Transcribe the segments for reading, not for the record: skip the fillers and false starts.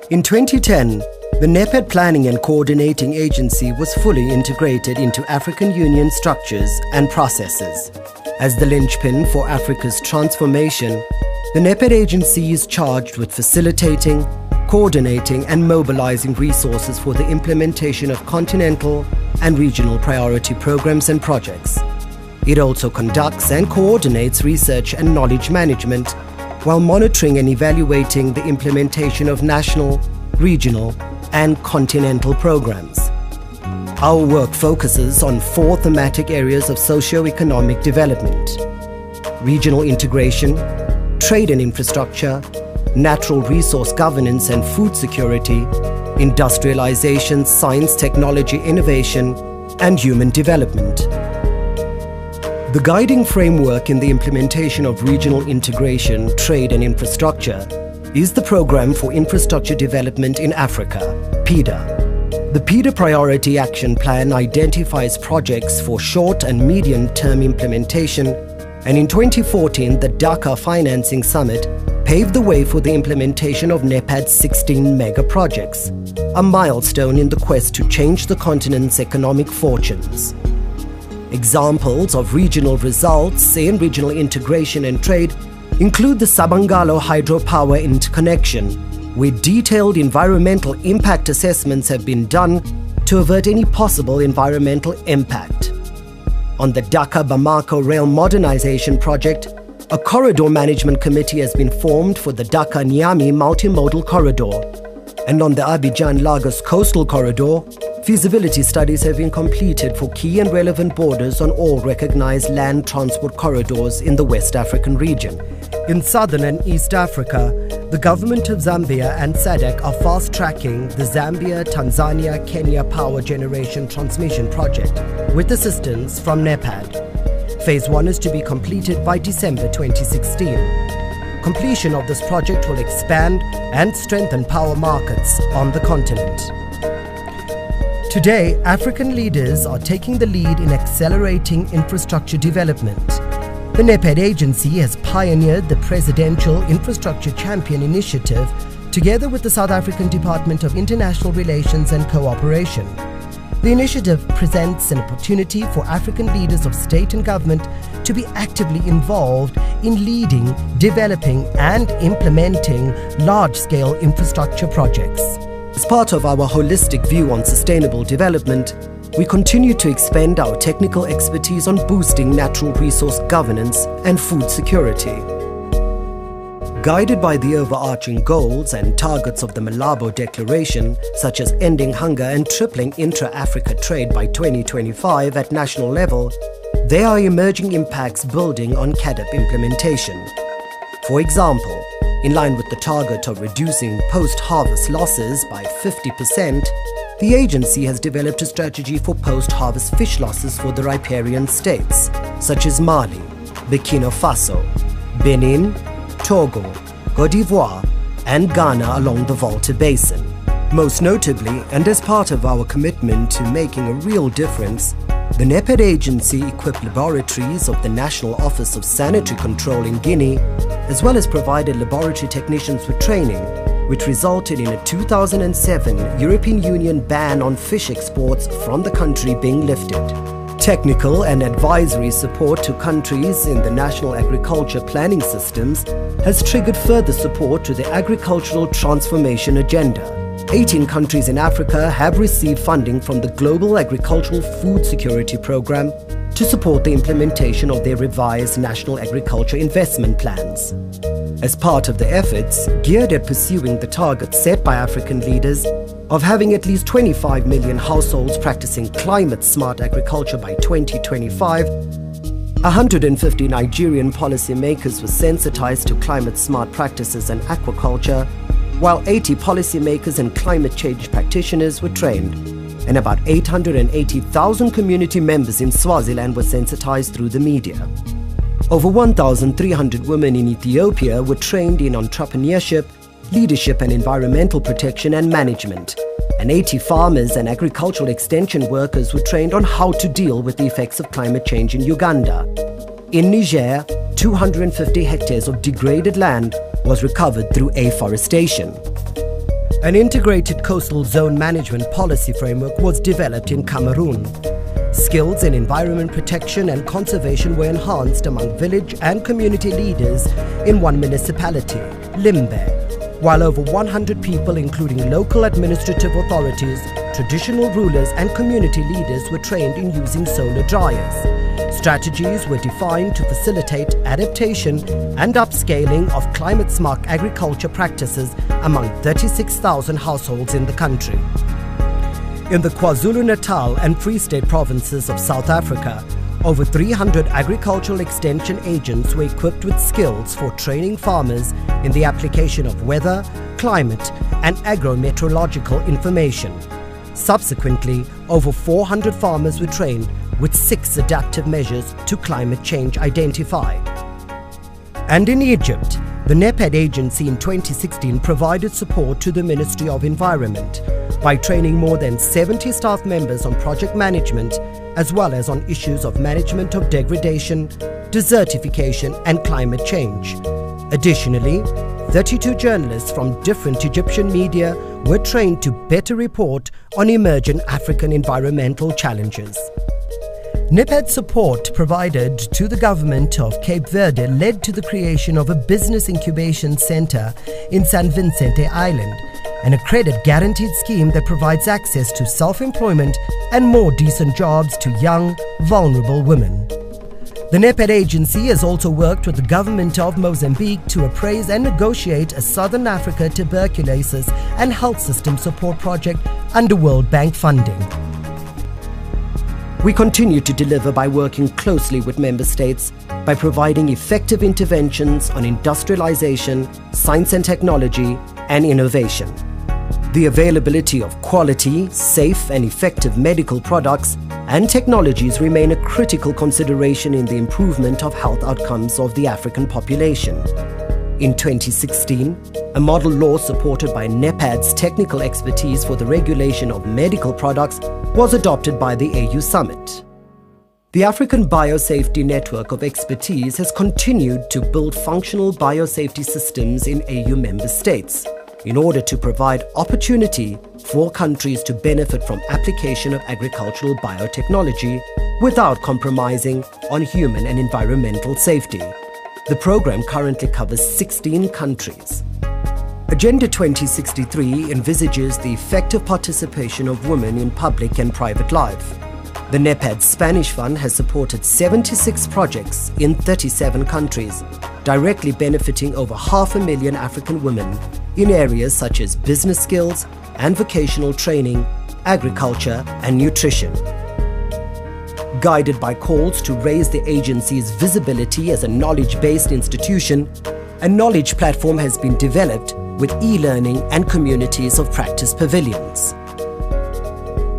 In 2010, the NEPAD Planning and Coordinating Agency was fully integrated into African Union structures and processes. As the linchpin for Africa's transformation, the NEPAD Agency is charged with facilitating, coordinating and mobilizing resources for the implementation of continental and regional priority programs and projects. It also conducts and coordinates research and knowledge management while monitoring and evaluating the implementation of national, regional and continental programs. Our work focuses on 4 thematic areas of socio-economic development: regional integration, trade and infrastructure, natural resource governance and food security, industrialization, science, technology, innovation, and human development. The guiding framework in the implementation of regional integration, trade and infrastructure is the Programme for Infrastructure Development in Africa, PIDA. The PIDA Priority Action Plan identifies projects for short and medium-term implementation, and in 2014 the Dakar Financing Summit paved the way for the implementation of NEPAD's 16 mega projects, a milestone in the quest to change the continent's economic fortunes. Examples of regional results in regional integration and trade include the Sabangalo hydropower interconnection, where detailed environmental impact assessments have been done to avert any possible environmental impact. On the Dakar-Bamako rail modernization project, a corridor management committee has been formed for the Dakar-Niamey multimodal corridor. And on the Abidjan-Lagos coastal corridor, feasibility studies have been completed for key and relevant borders on all recognized land transport corridors in the West African region. In Southern and East Africa, the government of Zambia and SADC are fast-tracking the Zambia-Tanzania-Kenya Power Generation Transmission Project with assistance from NEPAD. Phase 1 is to be completed by December 2016. Completion of this project will expand and strengthen power markets on the continent. Today, African leaders are taking the lead in accelerating infrastructure development. The NEPAD agency has pioneered the Presidential Infrastructure Champion Initiative together with the South African Department of International Relations and Cooperation. The initiative presents an opportunity for African leaders of state and government to be actively involved in leading, developing and implementing large-scale infrastructure projects. As part of our holistic view on sustainable development, we continue to expand our technical expertise on boosting natural resource governance and food security. Guided by the overarching goals and targets of the Malabo Declaration, such as ending hunger and tripling intra-Africa trade by 2025 at national level, there are emerging impacts building on CAADP implementation. For example, in line with the target of reducing post-harvest losses by 50%, the agency has developed a strategy for post-harvest fish losses for the riparian states, such as Mali, Burkina Faso, Benin, Togo, Côte d'Ivoire, and Ghana along the Volta Basin. Most notably, and as part of our commitment to making a real difference, the NEPAD agency equipped laboratories of the National Office of Sanitary Control in Guinea, as well as provided laboratory technicians with training, which resulted in a 2007 European Union ban on fish exports from the country being lifted. Technical and advisory support to countries in the national agriculture planning systems has triggered further support to the agricultural transformation agenda. 18 countries in Africa have received funding from the Global Agricultural Food Security Programme to support the implementation of their revised national agriculture investment plans. As part of the efforts geared at pursuing the targets set by African leaders of having at least 25 million households practicing climate-smart agriculture by 2025, 150 Nigerian policymakers were sensitized to climate-smart practices and aquaculture, while 80 policymakers and climate change practitioners were trained, and about 880,000 community members in Swaziland were sensitized through the media. Over 1,300 women in Ethiopia were trained in entrepreneurship, leadership and environmental protection and management, and 80 farmers and agricultural extension workers were trained on how to deal with the effects of climate change in Uganda. In Niger, 250 hectares of degraded land was recovered through afforestation. An integrated coastal zone management policy framework was developed in Cameroon. Skills in environment protection and conservation were enhanced among village and community leaders in one municipality, Limbe, while over 100 people, including local administrative authorities, traditional rulers and community leaders, were trained in using solar dryers. Strategies were defined to facilitate adaptation and upscaling of climate-smart agriculture practices among 36,000 households in the country. In the KwaZulu-Natal and Free State provinces of South Africa, over 300 agricultural extension agents were equipped with skills for training farmers in the application of weather, climate, and agro-meteorological information. Subsequently, over 400 farmers were trained with 6 adaptive measures to climate change identified. And in Egypt, the NEPAD agency in 2016 provided support to the Ministry of Environment by training more than 70 staff members on project management, as well as on issues of management of degradation, desertification and climate change. Additionally, 32 journalists from different Egyptian media were trained to better report on emerging African environmental challenges. NEPAD support provided to the government of Cape Verde led to the creation of a business incubation center in San Vicente Island, and a credit guaranteed scheme that provides access to self-employment and more decent jobs to young, vulnerable women. The NEPAD agency has also worked with the government of Mozambique to appraise and negotiate a Southern Africa tuberculosis and health system support project under World Bank funding. We continue to deliver by working closely with member states by providing effective interventions on industrialization, science and technology, and innovation. The availability of quality, safe and effective medical products and technologies remain a critical consideration in the improvement of health outcomes of the African population. In 2016, a model law supported by NEPAD's technical expertise for the regulation of medical products was adopted by the AU Summit. The African Biosafety Network of Expertise has continued to build functional biosafety systems in AU member states in order to provide opportunity for countries to benefit from application of agricultural biotechnology without compromising on human and environmental safety. The program currently covers 16 countries. Agenda 2063 envisages the effective participation of women in public and private life. The NEPAD Spanish Fund has supported 76 projects in 37 countries, directly benefiting over 500,000 African women in areas such as business skills and vocational training, agriculture and nutrition. Guided by calls to raise the agency's visibility as a knowledge-based institution, a knowledge platform has been developed with e-learning and communities of practice pavilions.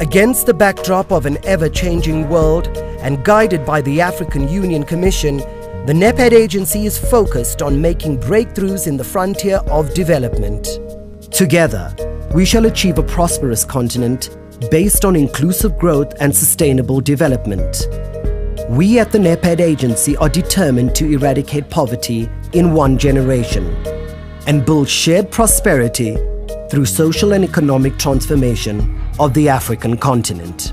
Against the backdrop of an ever-changing world and guided by the African Union Commission, the NEPAD agency is focused on making breakthroughs in the frontier of development. Together, we shall achieve a prosperous continent based on inclusive growth and sustainable development. We at the NEPAD agency are determined to eradicate poverty in one generation and build shared prosperity through social and economic transformation of the African continent.